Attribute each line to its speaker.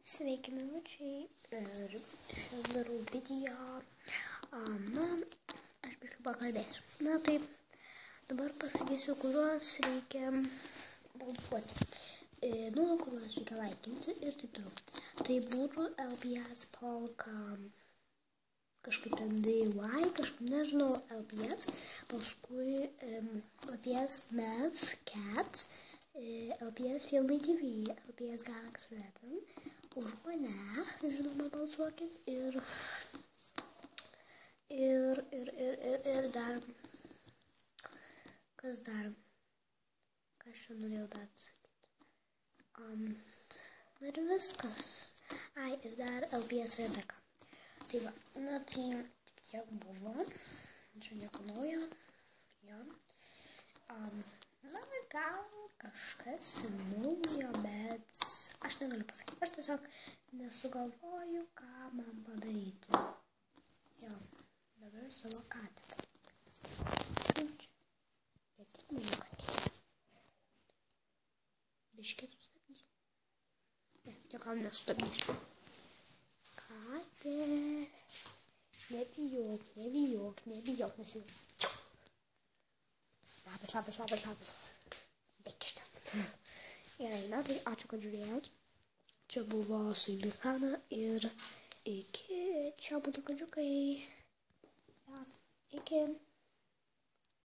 Speaker 1: Sveiki, minučiai, ir šiandien darau video. Aš biškai pakalbėsiu. Taip, dabar pasakysiu, kuriuos reikia balsuoti. Kuriuos reikia laikinti ir taip toliau. Tai būtų LPS Polka, kažkaip ten DIY, kažkaip nežinau, LPS, paskui LPS Math Cat, LPS Filmai TV, LPS Galaxy Retin, už mane, žinoma, balsuokit, ir dar, kas dar, ką aš čia norėjau dar sakyti, ir viskas, ir dar LPS Rebecca. Tai va, tai tik tiek buvo, čia nieko naujo, jo. Gal kažkas naujo, bet aš negaliu pasakyti, aš tiesiog nesugalvoju, ką man padaryti. Jo, dabar savo katę. Bet nieko nėra. Biškį sustabdysiu. Ne, gal nesustabdysiu. Katė. Nebijok, nesidėk. Labas. Bėk iš ten. Gerai, tai ačiū, kad žiūrėjot. Čia buvo su jumis Hana ir iki čia būtų kadžiukai. Iki.